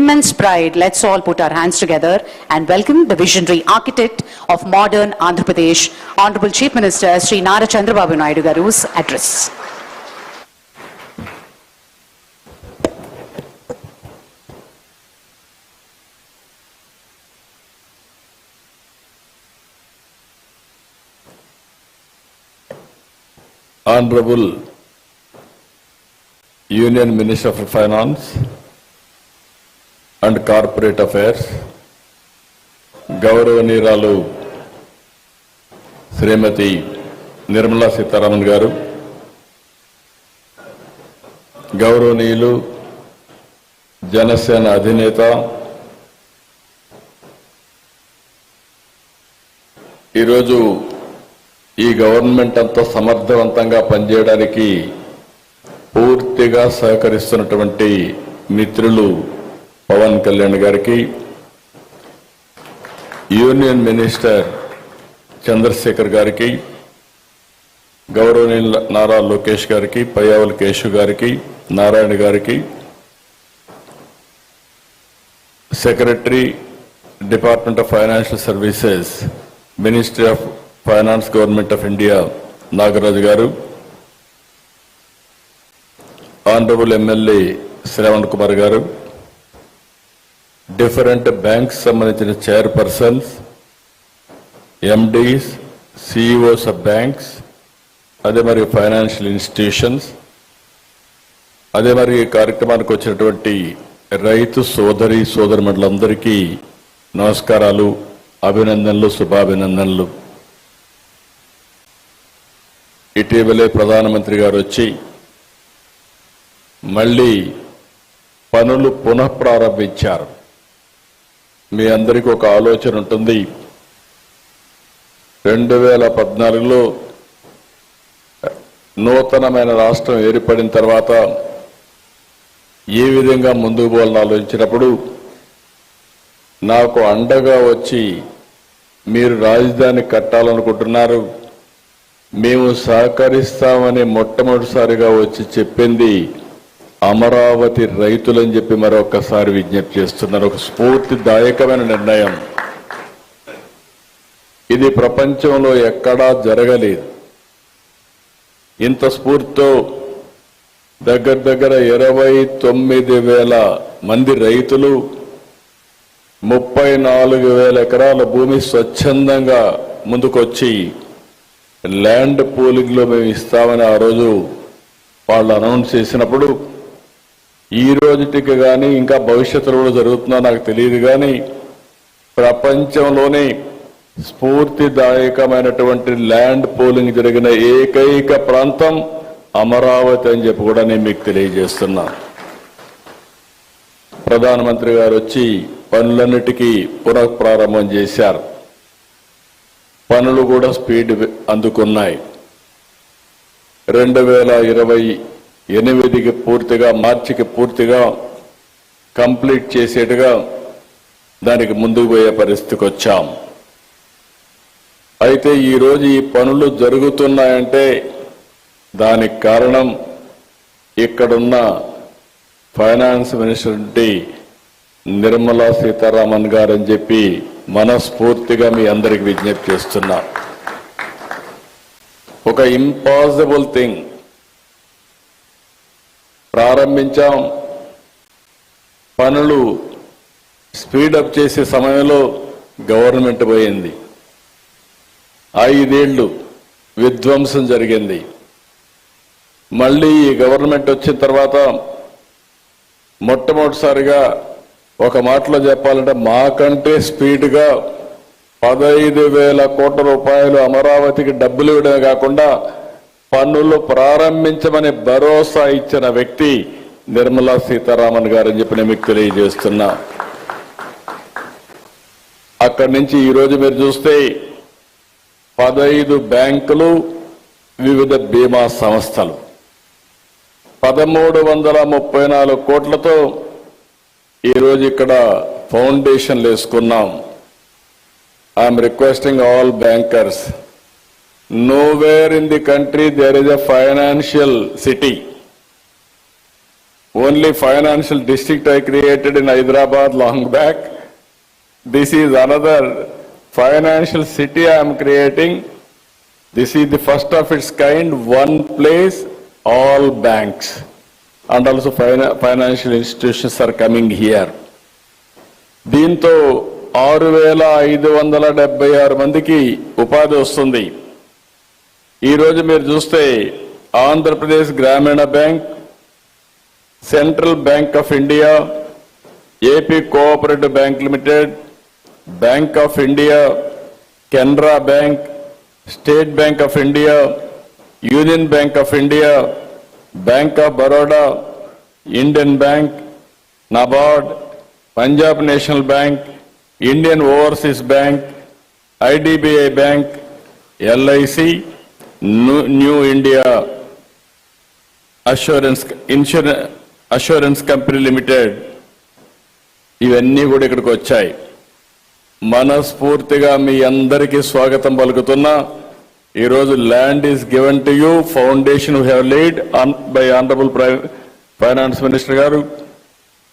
immense pride, let's all put our hands together and welcome the visionary architect of modern Andhra Pradesh, Honorable Chief Minister Sri Nara Chandrababu Naidu Garu's address. Honorable Union Minister of Finance and Corporate Affairs, గౌరవనీయురాలు శ్రీమతి నిర్మలా సీతారామన్ గారు, గౌరవనీయులు జనసేన అధినేత ఈరోజు ఈ government అంతా సమర్థవంతంగా పనిచేయడానికి పూర్తిగా సహకరిస్తున్నటువంటి మిత్రులు పవన్ కళ్యాణ్ గారికి, యూనియన్ మినిస్టర్ చంద్రశేఖర్ గారికి, గౌరవనీయులు నారా లోకేష్ గారికి, పయ్యావుల కేశవ్ గారికి, నారాయణ గారికి, secretary department of financial services, ministry of finance, government of India Nagaraju గారు, ఆనరబుల్ ఎమ్మెల్యే శ్రవణ్ కుమార్ గారు, డిఫరెంట్ బ్యాంక్స్ సంబంధించిన chairpersons, MDs, CEOs of banks, అదే మరి ఫైనాన్షియల్ ఇన్స్టిట్యూషన్స్, అదే మరి ఈ కార్యక్రమానికి వచ్చినటువంటి రైతు సోదరి సోదరుమండలందరికీ నమస్కారాలు, అభినందనలు, శుభాభినందనలు. ఇటీవలే ప్రధానమంత్రి గారు వచ్చి మళ్ళీ పనులు పునఃప్రారంభించారు. మీ అందరికీ ఒక ఆలోచన ఉంటుంది. 2014లో నూతనమైన రాష్ట్రం ఏర్పడిన తర్వాత ఏ విధంగా ముందుకు పోవాలని ఆలోచించినప్పుడు నాకు అండగా వచ్చి మీరు రాజధాని కట్టాలనుకుంటున్నారు, మేము సహకరిస్తామని మొట్టమొదటిసారిగా వచ్చి చెప్పింది అమరావతి రైతులని చెప్పి మరొకసారి విజ్ఞప్తి చేస్తున్నారు. ఒక స్ఫూర్తిదాయకమైన నిర్ణయం. ఇది ప్రపంచంలో ఎక్కడా జరగలేదు. ఇంత స్ఫూర్తితో దగ్గర 29,000 మంది రైతులు 34,000 ఎకరాల భూమి స్వచ్ఛందంగా ముందుకొచ్చి ల్యాండ్ పూలింగ్ లో మేము ఇస్తామని ఆ రోజు వాళ్ళు అనౌన్స్ చేసినప్పుడు, ఈ రోజుటికి కానీ ఇంకా భవిష్యత్తులో కూడా జరుగుతుందో నాకు తెలియదు కానీ ప్రపంచంలోనే స్ఫూర్తిదాయకమైనటువంటి ల్యాండ్ పూలింగ్ జరిగిన ఏకైక ప్రాంతం అమరావతి అని చెప్పి కూడా నేను మీకు తెలియజేస్తున్నా. ప్రధానమంత్రి గారు వచ్చి పనులన్నిటికీ పునఃప్రారంభం చేశారు. పనులు కూడా స్పీడ్ అందుకున్నాయి. 2028కి పూర్తిగా, మార్చికి పూర్తిగా కంప్లీట్ చేసేట్టుగా దానికి ముందుకు పోయే పరిస్థితికి వచ్చాం. అయితే ఈరోజు ఈ పనులు జరుగుతున్నాయంటే దానికి కారణం ఇక్కడున్న ఫైనాన్స్ మినిస్టర్ నిర్మలా సీతారామన్ గారు అని చెప్పి మనస్ఫూర్తిగా మీ అందరికి విజ్ఞప్తి చేస్తున్నా. ఒక ఇంపాసిబుల్ థింగ్ ప్రారంభించాం. పనులు స్పీడప్ చేసే సమయంలో గవర్నమెంట్ పోయింది. 5 ఏళ్లు విధ్వంసం జరిగింది. మళ్ళీ ఈ గవర్నమెంట్ వచ్చిన తర్వాత మొట్టమొదటిసారిగా ఒక మాటలో చెప్పాలంటే మాకంటే స్పీడ్గా 15,000 కోట్ల రూపాయలు అమరావతికి డబ్బులు ఇవ్వడమే కాకుండా పన్నులు ప్రారంభించమని భరోసా ఇచ్చిన వ్యక్తి నిర్మలా సీతారామన్ గారు అని చెప్పి నేను మీకు తెలియజేస్తున్నా. అక్కడి నుంచి ఈరోజు మీరు చూస్తే 15 బ్యాంకులు, వివిధ బీమా సంస్థలు 1334 కోట్లతో ఈరోజు ఇక్కడ ఫౌండేషన్లు వేసుకున్నాం. I'm requesting all bankers, nowhere in the country there is a financial city only financial district I created in Hyderabad long back. This is another financial city I am creating. This is the first of its kind, one place, all banks. And also financial institutions are coming here. దీంతో 6,576 మందికి ఉపాధి వస్తుంది. ఈరోజు మీరు చూస్తే ఆంధ్రప్రదేశ్ గ్రామీణ bank, central bank of India, AP cooperative bank limited, bank of India, Canara bank, state bank of India, union bank of India, bank of Baroda, Indian bank, NABARD, Punjab national bank, Indian overseas bank, IDBI bank, LIC, new India assurance company limited, ఇవన్నీ కూడా ఇక్కడికి వచ్చాయి. మనస్ఫూర్తిగా మీ అందరికీ స్వాగతం పలుకుతున్నా. ఈరోజు land is given to you, foundation have laid by honourable finance minister గారు.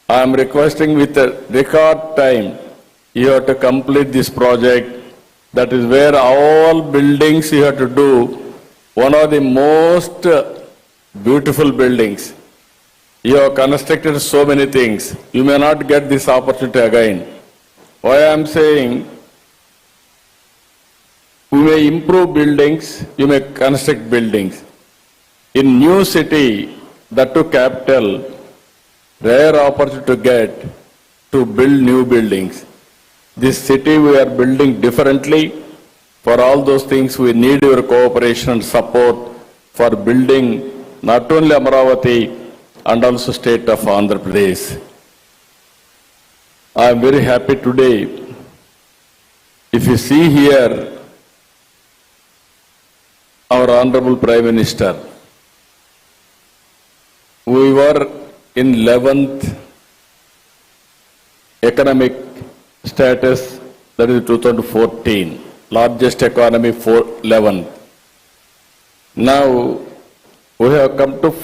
I'm requesting with record time you have to complete this project. That is where all buildings you have to do. One of the most beautiful buildings. You have constructed so many things. You may not get this opportunity again. Why I am saying, you may improve buildings, you may construct buildings. In new city, that to capital, rare opportunity to get to build new buildings. This city we are building differently. For all those things, we need your cooperation and support for building not only Amaravati and also state of Andhra Pradesh. I am very happy today. If you see here, our Honorable Prime Minister, we were in 11th economic status, that is 2014. Largest economy for 11. Now we have come to